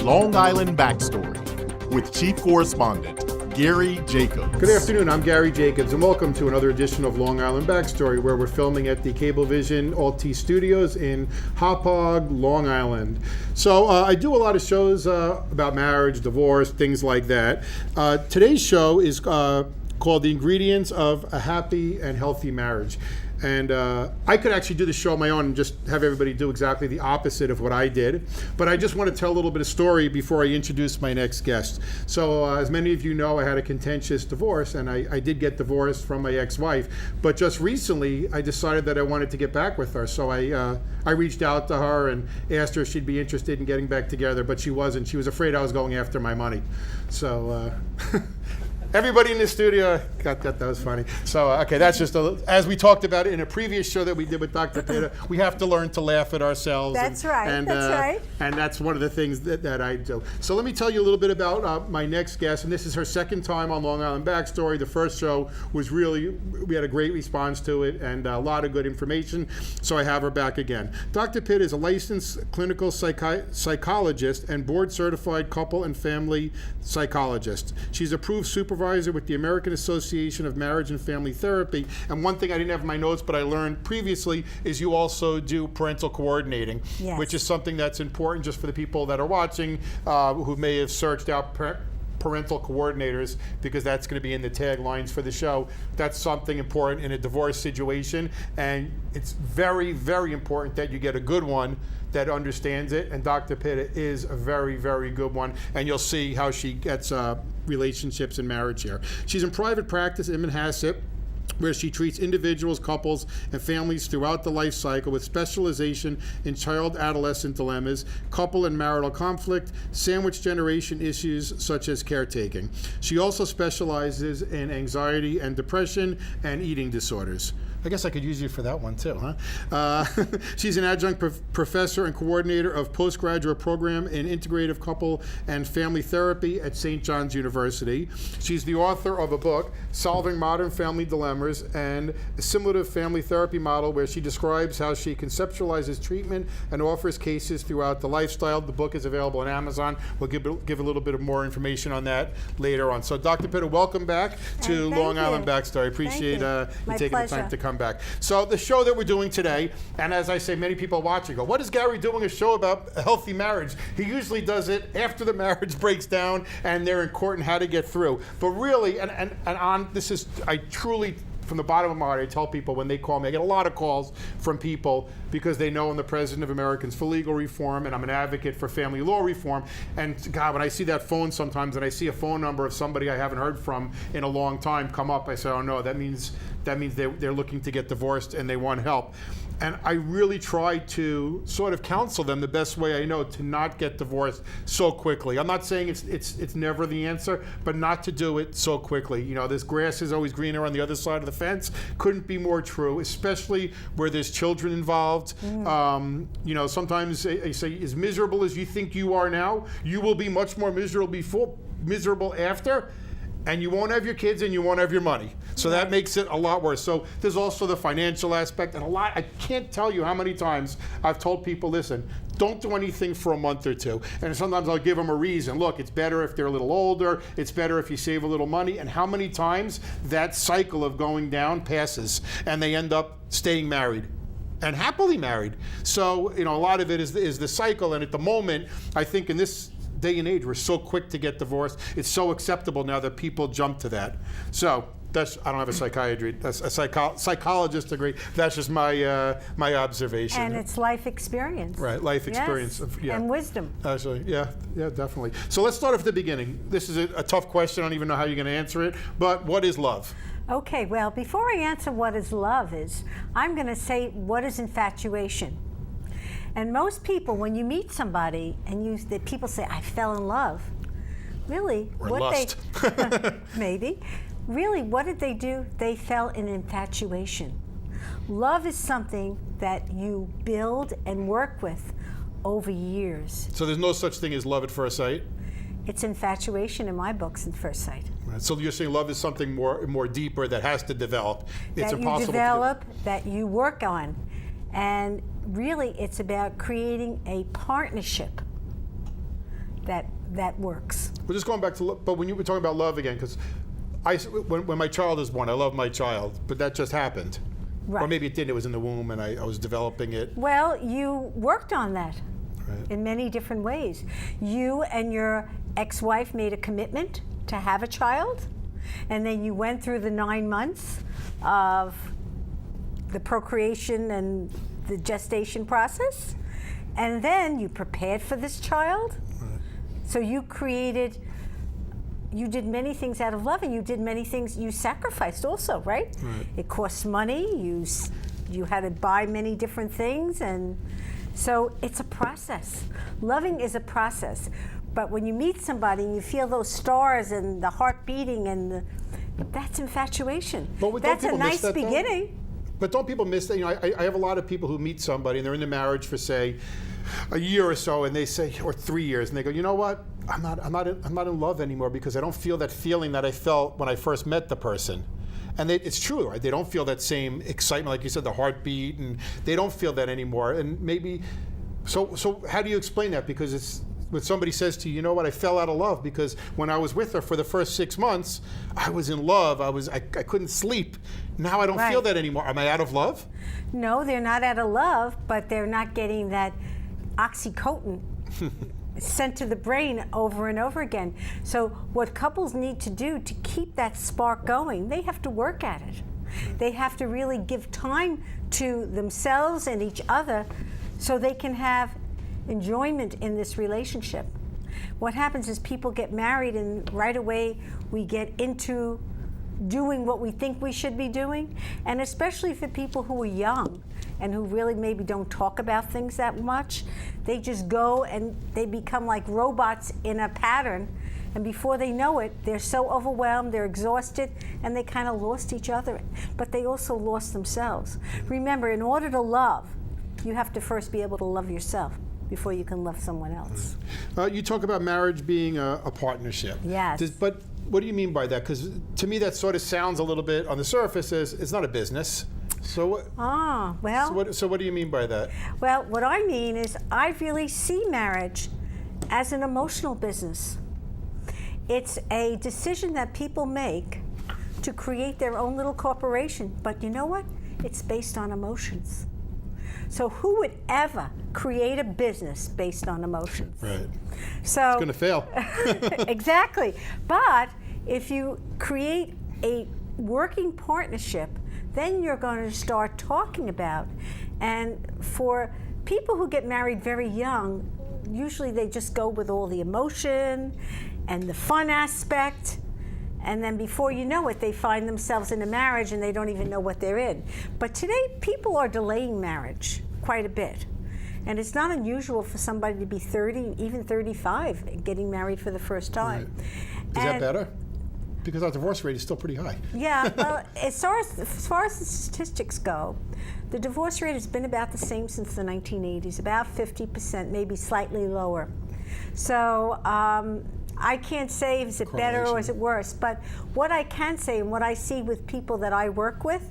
Long Island Backstory with Chief Correspondent Gary Jacobs. Good afternoon, I'm Gary Jacobs, and welcome to another edition of Long Island Backstory, where we're filming at the Cablevision Alt-T Studios in Hauppauge, Long Island. So I do a lot of shows about marriage, divorce, things like that. Today's show is called The Ingredients of a Happy and Healthy Marriage. And I could actually do the show on my own and just have everybody do exactly the opposite of what I did. But I just want to tell a little bit of story before I introduce my next guest. So as many of you know, I had a contentious divorce, and I did get divorced from my ex-wife. But just recently, I decided that I wanted to get back with her. So I reached out to her and asked her if she'd be interested in getting back together, but she wasn't. She was afraid I was going after my money. So... Everybody in the studio got that was funny. So, okay, that's just, as we talked about in a previous show that we did with Dr. Pitta, we have to learn to laugh at ourselves. That's right. And that's one of the things that I do. So let me tell you a little bit about my next guest, and this is her second time on Long Island Backstory. The first show was we had a great response to it and a lot of good information, so I have her back again. Dr. Pitta is a licensed clinical psychologist and board-certified couple and family psychologist. She's approved supervisor with the American Association of Marriage and Family Therapy. And one thing I didn't have in my notes, but I learned previously, is you also do parental coordinating, yes, which is something that's important just for the people that are watching who may have searched out parental coordinators, because that's going to be in the taglines for the show. That's something important in a divorce situation, and it's very, very important that you get a good one that understands it, and Dr. Pitta is a very, very good one, and you'll see how she gets relationships and marriage here. She's in private practice in Manhasset, where she treats individuals, couples, and families throughout the life cycle with specialization in child-adolescent dilemmas, couple and marital conflict, sandwich generation issues such as caretaking. She also specializes in anxiety and depression and eating disorders. I guess I could use you for that one too, huh? She's an adjunct professor and coordinator of postgraduate program in integrative couple and family therapy at St. John's University. She's the author of a book, Solving Modern Family Dilemmas, and Assimilative Family Therapy Model, where she describes how she conceptualizes treatment and offers cases throughout the lifestyle. The book is available on Amazon. We'll give a little bit of more information on that later on. So Dr. Pitta, welcome back to Long Island Backstory. Appreciate you taking the time to come back. So the show that we're doing today, and as I say, many people watching go, what is Gary doing a show about a healthy marriage? He usually does it after the marriage breaks down and they're in court and how to get through. But really, I truly, from the bottom of my heart, I tell people when they call me, I get a lot of calls from people because they know I'm the president of Americans for Legal Reform and I'm an advocate for family law reform. And God, when I see that phone sometimes and I see a phone number of somebody I haven't heard from in a long time come up, I say, oh no, that means they're looking to get divorced and they want help. And I really try to sort of counsel them the best way I know to not get divorced so quickly. I'm not saying it's never the answer, but not to do it so quickly. You know, this grass is always greener on the other side of the fence. Couldn't be more true, especially where there's children involved. You know, sometimes I say, as miserable as you think you are now, you will be much more miserable after. And you won't have your kids and you won't have your money. So that makes it a lot worse. So there's also the financial aspect, and I can't tell you how many times I've told people, listen, don't do anything for a month or two. And sometimes I'll give them a reason. Look, it's better if they're a little older, it's better if you save a little money. And how many times that cycle of going down passes and they end up staying married and happily married. So, you know, a lot of it is the cycle. And at the moment, I think in this day and age, we're so quick to get divorced. It's so acceptable now that people jump to that. So I don't have a psychologist degree. That's just my observation. And it's life experience. Right, life experience. Yes. And wisdom. Actually, yeah, definitely. So let's start off at the beginning. This is a tough question. I don't even know how you're going to answer it. But what is love? Okay, well, before I answer what is love is, I'm going to say what is infatuation. And most people, when you meet somebody and people say, I fell in love. Really? Or lust. Maybe. Really, what did they do? They fell in infatuation. Love is something that you build and work with over years. So there's no such thing as love at first sight? It's infatuation in my books at first sight. Right. So you're saying love is something more deeper that has to develop. It's that you develop, that you work on. And really, it's about creating a partnership. that works. We're just going back to, but when you were talking about love again, because when my child is born, I love my child, but that just happened. Right. Or maybe it didn't, it was in the womb and I was developing it. Well, you worked on that Right. in many different ways. You and your ex-wife made a commitment to have a child, and then you went through the 9 months of the procreation and the gestation process, and then you prepared for this child. Right. So you did many things out of love, and you did many things, you sacrificed also, right? Right. It costs money, you had to buy many different things, and so it's a process. Loving is a process. But when you meet somebody and you feel those stars and the heart beating, that's infatuation. But That's a don't people miss nice that, though? beginning. But don't people miss that? You know, I have a lot of people who meet somebody and they're in the marriage for, say, a year or so, and they say, or 3 years, and they go, you know what? I'm not in love anymore because I don't feel that feeling that I felt when I first met the person. And it's true, right? They don't feel that same excitement, like you said, the heartbeat, and they don't feel that anymore. And maybe, so how do you explain that? Because it's, when somebody says to you, you know what, I fell out of love because when I was with her for the first 6 months, I was in love, I couldn't sleep. Now I don't feel that anymore. Am I out of love? No, they're not out of love, but they're not getting that oxytocin sent to the brain over and over again. So what couples need to do to keep that spark going, they have to work at it. They have to really give time to themselves and each other so they can have enjoyment in this relationship. What happens is people get married and right away we get into doing what we think we should be doing, and especially for people who are young and who really maybe don't talk about things that much, they just go and they become like robots in a pattern, and before they know it, they're so overwhelmed, they're exhausted, and they kind of lost each other, but they also lost themselves. Remember, in order to love, you have to first be able to love yourself before you can love someone else. You talk about marriage being a partnership. Yes. But what do you mean by that? Because to me that sort of sounds a little bit on the surface as it's not a business. So what, so what do you mean by that? Well, what I mean is I really see marriage as an emotional business. It's a decision that people make to create their own little corporation. But you know what? It's based on emotions. So who would ever create a business based on emotions? Right. So it's going to fail. Exactly. But if you create a working partnership, then you're going to start talking about. And for people who get married very young, usually they just go with all the emotion and the fun aspect. And then before you know it, they find themselves in a marriage and they don't even know what they're in. But today, people are delaying marriage quite a bit. And it's not unusual for somebody to be 30, even 35, getting married for the first time. Right. Is that better? Because our divorce rate is still pretty high. Yeah, well, as far as the statistics go, the divorce rate has been about the same since the 1980s, about 50%, maybe slightly lower. So I can't say is it better or is it worse, but what I can say and what I see with people that I work with,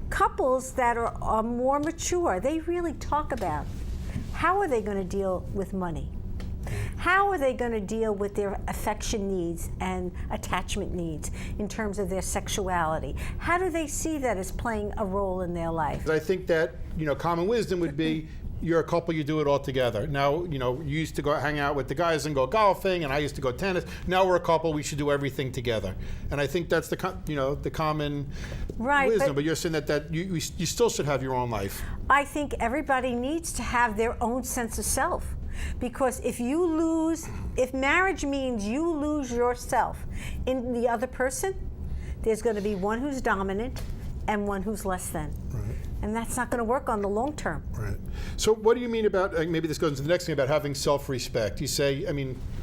couples that are more mature, they really talk about how are they going to deal with money? How are they going to deal with their affection needs and attachment needs in terms of their sexuality? How do they see that as playing a role in their life? I think that, common wisdom would be you're a couple, you do it all together. Now, you used to go hang out with the guys and go golfing, and I used to go tennis. Now we're a couple, we should do everything together. And I think that's the common wisdom. But you're saying that you still should have your own life. I think everybody needs to have their own sense of self. Because if marriage means you lose yourself in the other person, there's going to be one who's dominant and one who's less than. Right. And that's not going to work on the long term. Right. So what do you mean about, maybe this goes into the next thing, about having self-respect? You say,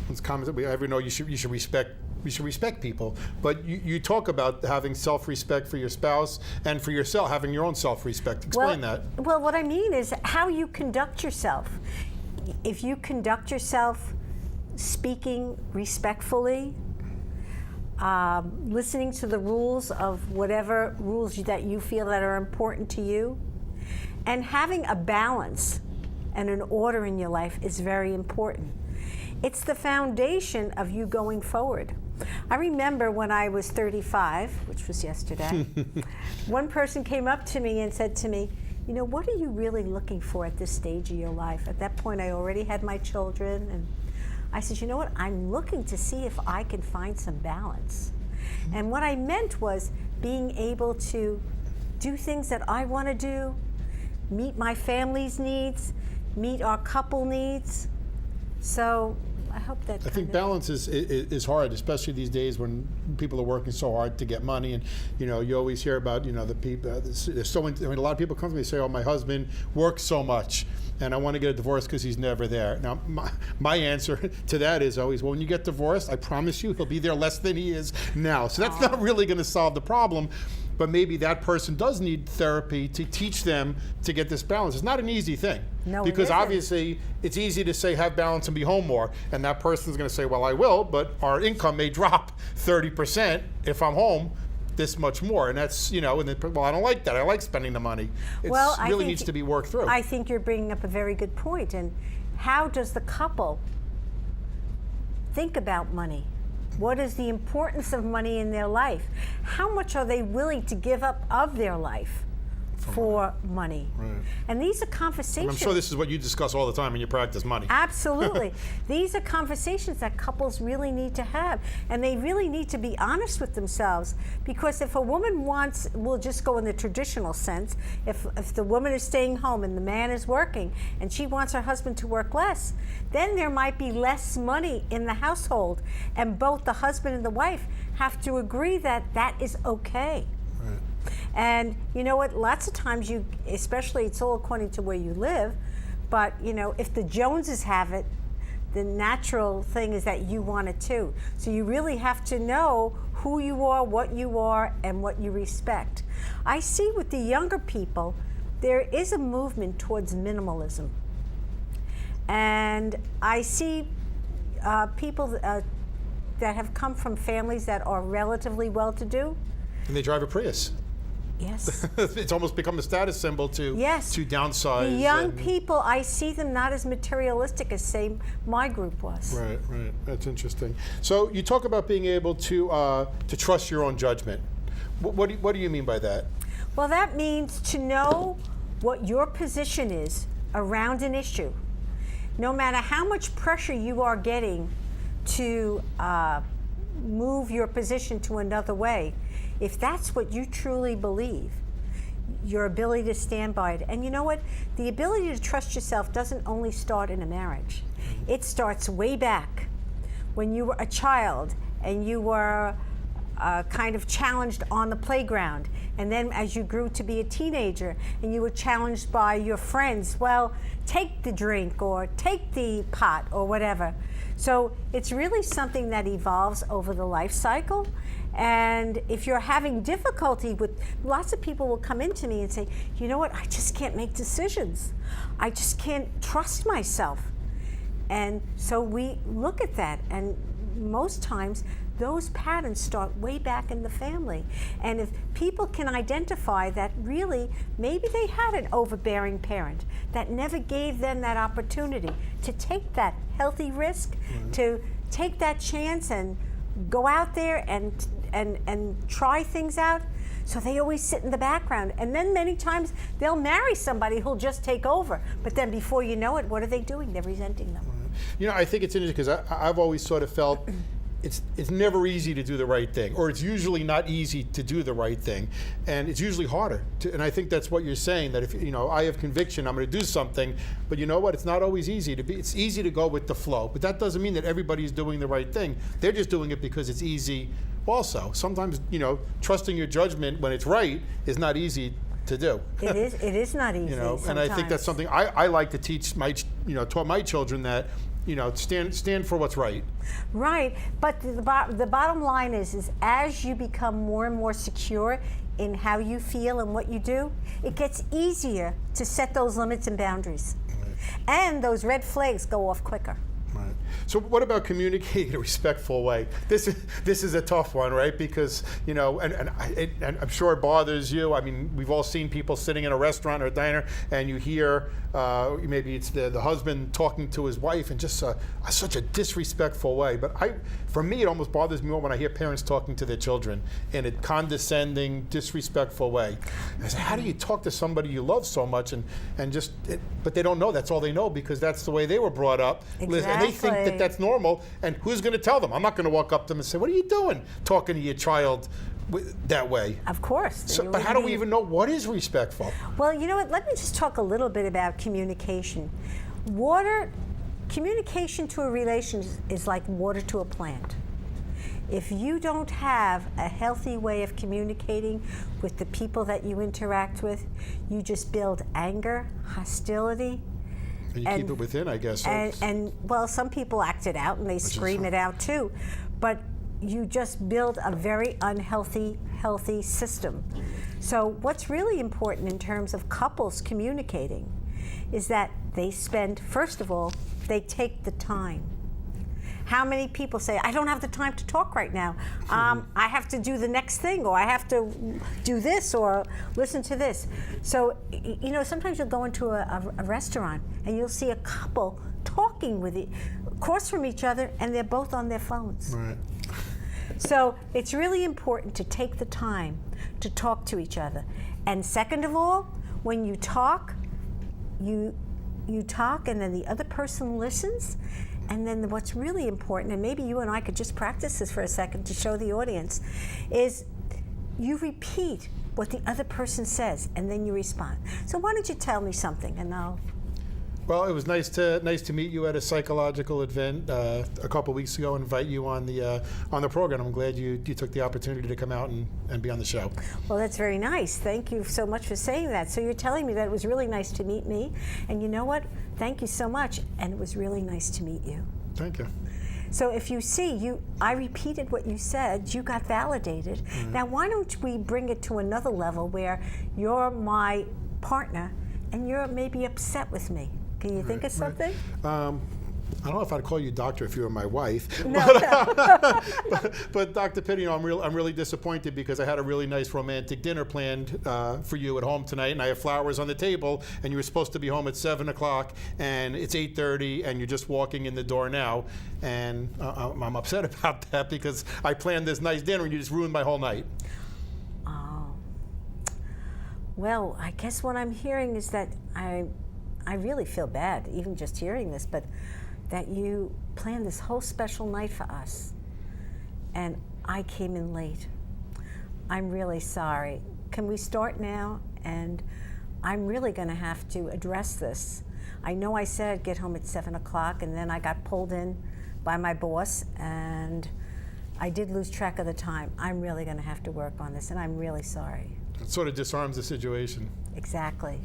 it's common that we ever know you should respect people, but you talk about having self-respect for your spouse and for yourself, having your own self-respect. Explain that. Well, what I mean is how you conduct yourself. If you conduct yourself speaking respectfully, listening to the rules of whatever rules that you feel that are important to you, and having a balance and an order in your life is very important. It's the foundation of you going forward. I remember when I was 35, which was yesterday, one person came up to me and said to me, you know, what are you really looking for at this stage of your life? At that point, I already had my children, and I said, you know what, I'm looking to see if I can find some balance. And what I meant was being able to do things that I want to do, meet my family's needs, meet our couple needs. So I hope that I think balance is hard, especially these days when people are working so hard to get money. And you know, you always hear about, you know, the people. There's so many, I mean, a lot of people come to me and say, "Oh, my husband works so much, and I want to get a divorce because he's never there." Now, my answer to that is always, well, when you get divorced, I promise you, he'll be there less than he is now. So that's not really going to solve the problem. But maybe that person does need therapy to teach them to get this balance. It's not an easy thing. No, because it isn't. obviously it's easy to say have balance and be home more, and that person's going to say, well, I will, but our income may drop 30% if I'm home this much more. And that's, you know, and then, well, I don't like that. I like spending the money. It really needs to be worked through. I think you're bringing up a very good point. And how does the couple think about money? What is the importance of money in their life? How much are they willing to give up of their life for money? Right. And these are conversations. And I'm sure this is what you discuss all the time when you practice money. Absolutely. These are conversations that couples really need to have. And they really need to be honest with themselves. Because if a woman wants, we'll just go in the traditional sense, if the woman is staying home and the man is working and she wants her husband to work less, then there might be less money in the household. And both the husband and the wife have to agree that that is okay. Right. And you know what, lots of times you, especially it's all according to where you live, but you know, if the Joneses have it, the natural thing is that you want it too. So you really have to know who you are, and what you respect. I see with the younger people, there is a movement towards minimalism. And I see people that have come from families that are relatively well-to-do. And they drive a Prius. Yes. It's almost become a status symbol to downsize. The young people, I see them not as materialistic as, say, my group was. Right, right. That's interesting. So you talk about being able to trust your own judgment. What do you mean by that? Well, that means to know what your position is around an issue. No matter how much pressure you are getting to move your position to another way, if that's what you truly believe, your ability to stand by it. And you know what? The ability to trust yourself doesn't only start in a marriage. It starts way back when you were a child and you were kind of challenged on the playground. And then as you grew to be a teenager and you were challenged by your friends, well, take the drink or take the pot or whatever. So it's really something that evolves over the life cycle. And if you're having difficulty with, lots of people will come into me and say, you know what, I just can't make decisions. I just can't trust myself. And so we look at that, and most times those patterns start way back in the family. And if people can identify that really maybe they had an overbearing parent that never gave them that opportunity to take that healthy risk, to take that chance and go out there and try things out. So they always sit in the background. And then many times they'll marry somebody who'll just take over. But then before you know it, what are they doing? They're resenting them. You know, I think it's interesting because I've always sort of felt it's never easy to do the right thing, or it's usually not easy to do the right thing, and it's usually harder. And I think that's what you're saying, that if, you know, I have conviction, I'm going to do something, but you know what? It's not always easy to be. It's easy to go with the flow, but that doesn't mean that everybody's doing the right thing. They're just doing it because it's easy. Also, sometimes, you know, trusting your judgment when it's right is not easy to do. It is not easy. You know, sometimes. and I think that's something I like to teach my, taught my children, that, you know, stand for what's right. Right, but the bottom line is as you become more and more secure in how you feel and what you do, it gets easier to set those limits and boundaries. Right. And those red flags go off quicker. Right. So what about communicating in a respectful way? This is a tough one, right? Because, you know, and I'm sure it bothers you. I mean, we've all seen people sitting in a restaurant or a diner, and you hear maybe it's the husband talking to his wife in just such a disrespectful way. But for me, it almost bothers me more when I hear parents talking to their children in a condescending, disrespectful way. I say, how do you talk to somebody you love so much but they don't know that's all they know because that's the way they were brought up. Exactly. And they think that that's normal. And who's going to tell them? I'm not going to walk up to them and say, what are you doing talking to your child that way? Of course. But how do we even know what is respectful? Well, you know what? Let me just talk a little bit about communication. Communication to a relation is like water to a plant. If you don't have a healthy way of communicating with the people that you interact with, you just build anger, hostility. You keep it within, I guess. And well, some people act it out and they scream it out too. But you just build a very unhealthy system. So what's really important in terms of couples communicating is that they spend, first of all, they take the time. How many people say, I don't have the time to talk right now. I have to do the next thing, or I have to do this, or listen to this. So, you know, sometimes you'll go into a restaurant and you'll see a couple talking across from each other, and they're both on their phones. Right. So it's really important to take the time to talk to each other. And second of all, when you talk, you talk, and then the other person listens. And then what's really important, and maybe you and I could just practice this for a second to show the audience, is you repeat what the other person says, and then you respond. So why don't you tell me something, and I'll... Well, it was nice to meet you at a psychological event a couple weeks ago and invite you on the program. I'm glad you took the opportunity to come out and be on the show. Well, that's very nice. Thank you so much for saying that. So you're telling me that it was really nice to meet me, and you know what? Thank you so much, and it was really nice to meet you. Thank you. So if you see, I repeated what you said, you got validated. Mm-hmm. Now why don't we bring it to another level where you're my partner and you're maybe upset with me? Can you think of something? I don't know if I'd call you doctor if you were my wife. No. But Dr. Pitta, you know, I'm really disappointed because I had a really nice romantic dinner planned for you at home tonight, and I have flowers on the table, and you were supposed to be home at 7 o'clock, and it's 8:30, and you're just walking in the door now, and I'm upset about that because I planned this nice dinner, and you just ruined my whole night. Oh. Well, I guess what I'm hearing is that I really feel bad, even just hearing this, but that you planned this whole special night for us, and I came in late. I'm really sorry. Can we start now? And I'm really going to have to address this. I know I said I'd get home at 7 o'clock, and then I got pulled in by my boss, and I did lose track of the time. I'm really going to have to work on this, and I'm really sorry. It sort of disarms the situation. Exactly.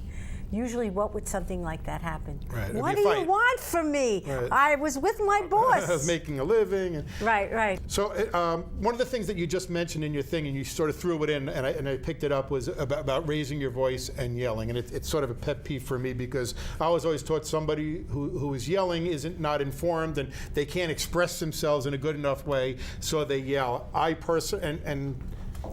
Usually, what would something like that happen? Right. What do you want from me? Right. I was with my boss. I was making a living. Right. So one of the things that you just mentioned in your thing, and you sort of threw it in, and I picked it up, was about raising your voice and yelling. And it's sort of a pet peeve for me because I was always taught somebody who is yelling isn't not informed, and they can't express themselves in a good enough way, so they yell. And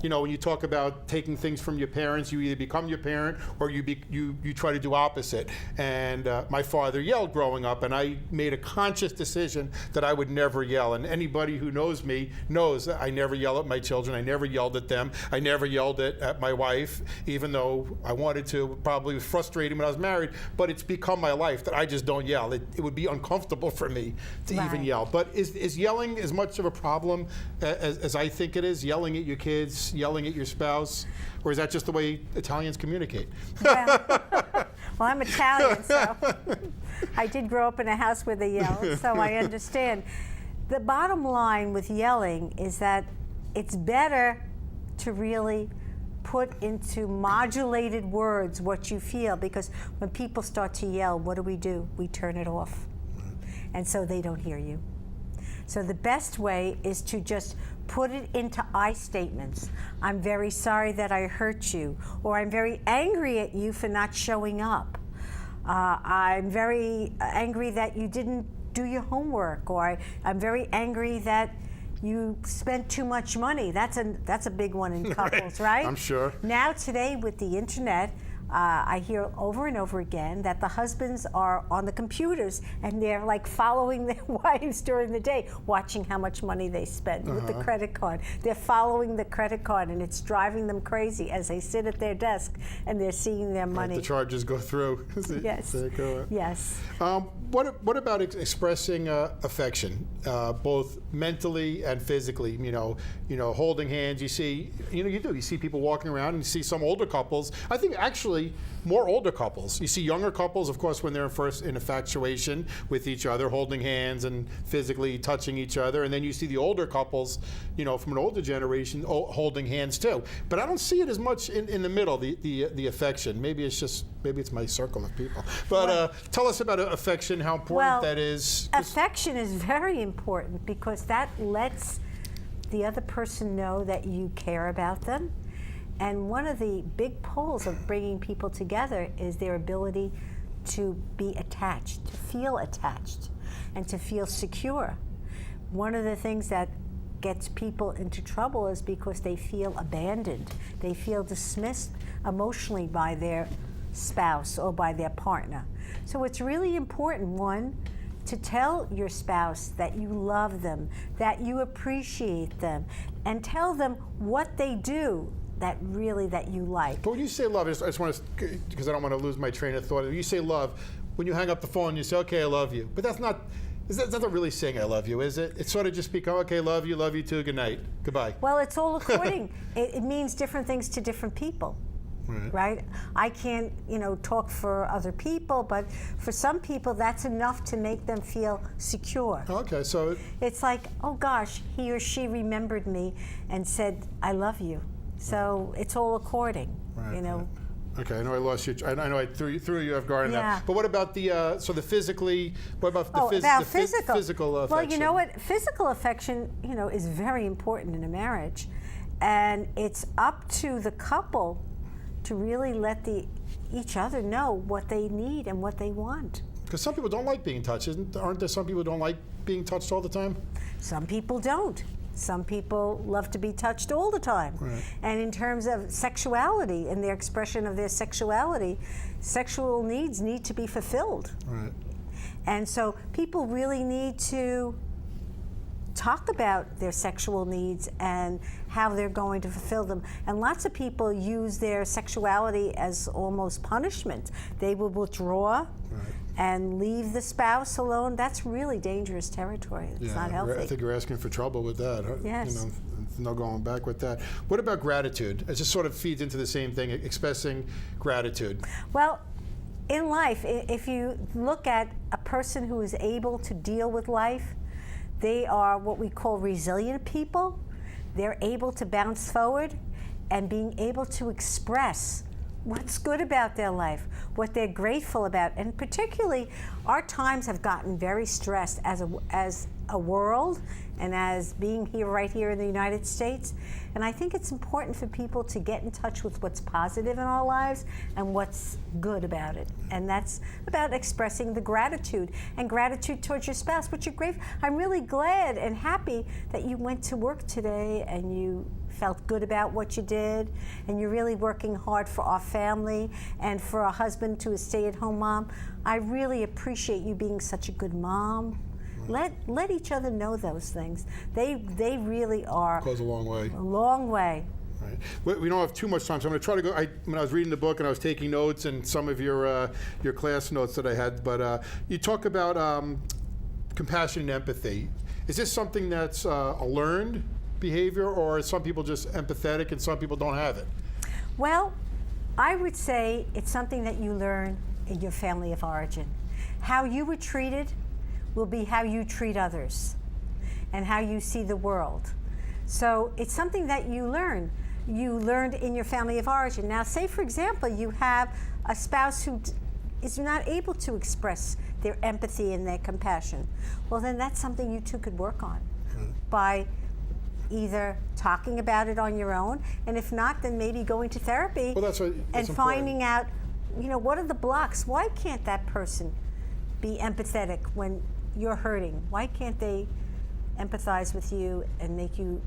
you know, when you talk about taking things from your parents, you either become your parent or you try to do opposite. And my father yelled growing up, and I made a conscious decision that I would never yell. And anybody who knows me knows that I never yell at my children. I never yelled at them. I never yelled at my wife, even though I wanted to. Probably was frustrating when I was married, but it's become my life that I just don't yell. It would be uncomfortable for me to even yell. But is yelling as much of a problem as I think it is? Yelling at your kids, yelling at your spouse, or is that just the way Italians communicate? Well, I'm Italian, so I did grow up in a house where they yell, so I understand. The bottom line with yelling is that it's better to really put into modulated words what you feel, because when people start to yell, what do? We turn it off, and so they don't hear you. So the best way is to just put it into I statements. I'm very sorry that I hurt you, or I'm very angry at you for not showing up. I'm very angry that you didn't do your homework, or I'm very angry that you spent too much money. That's a big one in couples, right? I'm sure. Now today with the internet, I hear over and over again that the husbands are on the computers and they're like following their wives during the day, watching how much money they spent with the credit card. They're following the credit card, and it's driving them crazy as they sit at their desk and they're seeing their money. The charges go through. Yes. They go. Yes. What about expressing affection, both mentally and physically? You know, holding hands. You see, you see people walking around, and you see some older couples. I think actually more older couples. You see younger couples, of course, when they're first in infatuation with each other, holding hands and physically touching each other, and then you see the older couples, from an older generation, holding hands too. But I don't see it as much in the middle. The affection. Maybe it's my circle of people. But tell us about affection. How important that is. Affection is very important because that lets the other person know that you care about them. And one of the big pulls of bringing people together is their ability to be attached, to feel attached, and to feel secure. One of the things that gets people into trouble is because they feel abandoned. They feel dismissed emotionally by their spouse or by their partner. So it's really important, one, to tell your spouse that you love them, that you appreciate them, and tell them what they do that you like. But when you say love, I just want to, because I don't want to lose my train of thought. When you say love, when you hang up the phone, you say, okay, I love you. But that's not really saying I love you, is it? It's sort of just become, okay, love you too, good night, goodbye. Well, it's all according. It means different things to different people. Right? I can't, talk for other people, but for some people, that's enough to make them feel secure. Okay, so it's like, oh gosh, he or she remembered me and said, I love you. So it's all according, Okay, I know I lost you. I know I threw you off guard on that. But what about the physically? What about the physical affection? Well, you know what? Physical affection, is very important in a marriage, and it's up to the couple to really let each other know what they need and what they want. Because some people don't like being touched, aren't there? Some people don't like being touched all the time. Some people don't. Some people love to be touched all the time. Right. And in terms of sexuality and their expression of their sexuality, sexual needs need to be fulfilled. Right. And so people really need to talk about their sexual needs and how they're going to fulfill them. And lots of people use their sexuality as almost punishment. They will withdraw. Right. And leave the spouse alone. That's really dangerous territory. It's not healthy. I think you're asking for trouble with that. Yes. No going back with that. What about gratitude? It just sort of feeds into the same thing, expressing gratitude. Well, in life, if you look at a person who is able to deal with life, they are what we call resilient people. They're able to bounce forward and being able to express what's good about their life, what they're grateful about. And particularly, our times have gotten very stressed as a world and as being right here in the United States. And I think it's important for people to get in touch with what's positive in our lives and what's good about it. And that's about expressing the gratitude and gratitude towards your spouse. But you're grateful. I'm really glad and happy that you went to work today and you felt good about what you did, and you're really working hard for our family and for our husband to a stay-at-home mom. I really appreciate you being such a good mom. Let each other know those things. They really are. Goes a long way. A long way. Right. We don't have too much time, so I'm going to try to go. When I was reading the book and I was taking notes and some of your class notes that I had, but you talk about compassion and empathy. Is this something that's a learned behavior, or are some people just empathetic and some people don't have it? Well, I would say it's something that you learn in your family of origin. How you were treated will be how you treat others and how you see the world. So it's something that you learn. You learned in your family of origin. Now, say, for example, you have a spouse who is not able to express their empathy and their compassion. Well, then that's something you two could work on by either talking about it on your own, and if not, then maybe going to therapy and finding out, what are the blocks? Why can't that person be empathetic when you're hurting? Why can't they empathize with you and make you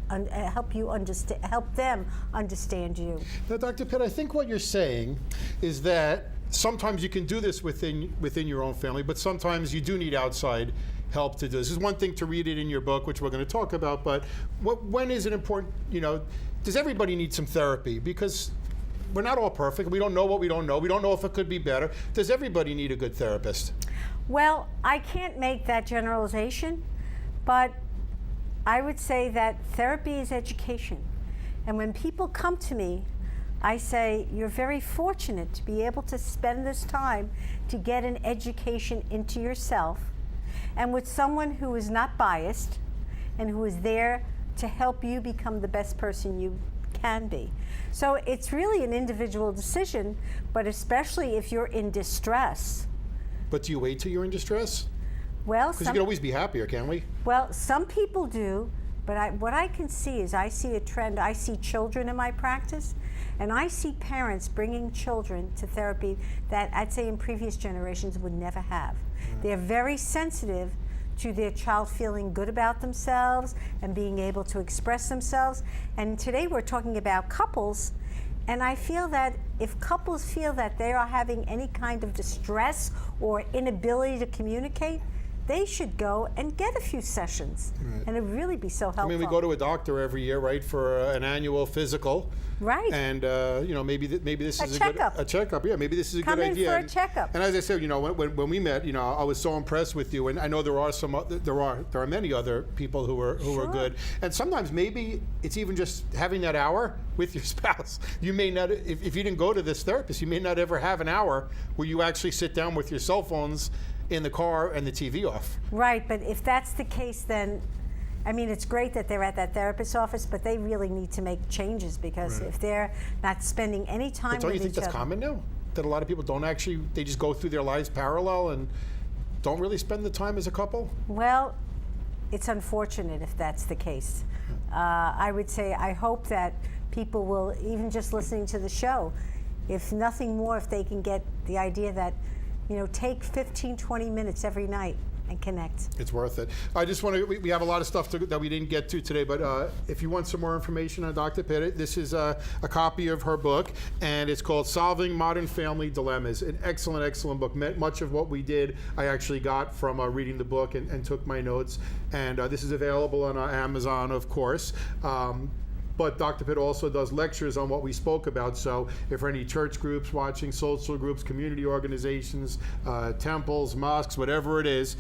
help them understand you? Now, Dr. Pitt, I think what you're saying is that sometimes you can do this within your own family, but sometimes you do need outside help to do this. It's one thing to read it in your book, which we're going to talk about, but when is it important, does everybody need some therapy? Because we're not all perfect. We don't know what we don't know. We don't know if it could be better. Does everybody need a good therapist? Well, I can't make that generalization, but I would say that therapy is education. And when people come to me, I say, you're very fortunate to be able to spend this time to get an education into yourself and with someone who is not biased and who is there to help you become the best person you can be. So it's really an individual decision, but especially if you're in distress. But do you wait till you're in distress? Well, because you can always be happier, can't we? Well, some people do, but what I can see is I see a trend. I see children in my practice, and I see parents bringing children to therapy that I'd say in previous generations would never have. They're very sensitive to their child feeling good about themselves and being able to express themselves. And today we're talking about couples, and I feel that if couples feel that they are having any kind of distress or inability to communicate, they should go and get a few sessions, and it would really be so helpful. I mean, we go to a doctor every year, right, for an annual physical. Right. And maybe this is checkup. A checkup. Yeah, maybe this is a good idea. Come in for a checkup. And as I said, when we met, I was so impressed with you, and I know there are many other people who are good. And sometimes maybe it's even just having that hour with your spouse. You may not, if you didn't go to this therapist, you may not ever have an hour where you actually sit down with your cell phones in the car and the TV off. Right, but if that's the case, then I mean, it's great that they're at that therapist's office, but they really need to make changes, because if they're not spending any time with each other. Don't you think that's common now? That a lot of people they just go through their lives parallel and don't really spend the time as a couple? Well, it's unfortunate if that's the case. I would say I hope that people will, even just listening to the show, if nothing more, if they can get the idea that, take 15, 20 minutes every night and connect. It's worth it. I just want to, we have a lot of stuff that we didn't get to today, but if you want some more information on Dr. Pitta, this is a copy of her book, and it's called Solving Modern Family Dilemmas. An excellent, excellent book. Much of what we did, I actually got from reading the book and took my notes, and this is available on Amazon, of course. But Dr. Pitt also does lectures on what we spoke about. So if there are any church groups watching, social groups, community organizations, temples, mosques, whatever it is,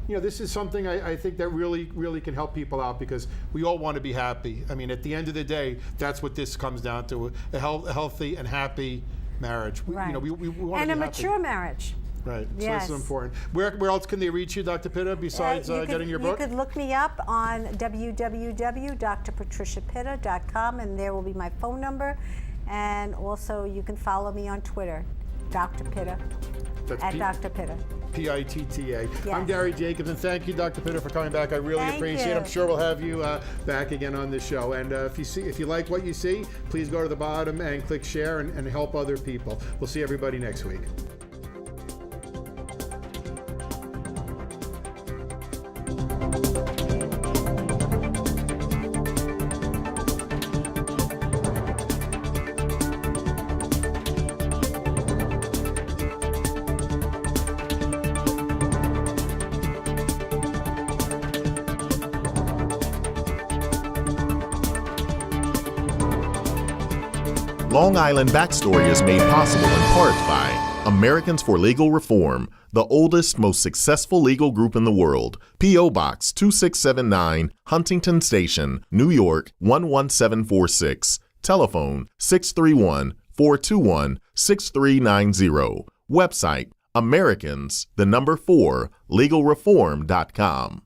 this is something I think that really, really can help people out, because we all want to be happy. I mean, at the end of the day, that's what this comes down to, a healthy and happy marriage. We want to be happy. Mature marriage. Right, yes. So this is important. Where else can they reach you, Dr. Pitta, besides getting your book? You could look me up on www.drpatriciapitta.com, and there will be my phone number. And also you can follow me on Twitter, Dr. Pitta, Dr. Pitta. P-I-T-T-A. Yes. I'm Gary Jacobs, and thank you, Dr. Pitta, for coming back. I really appreciate it. I'm sure we'll have you back again on the show. And if you like what you see, please go to the bottom and click share and help other people. We'll see everybody next week. Long Island Backstory is made possible in part by Americans for Legal Reform, the oldest, most successful legal group in the world. P.O. Box 2679, Huntington Station, New York 11746. Telephone 631-421-6390. Website Americans4legalreform.com.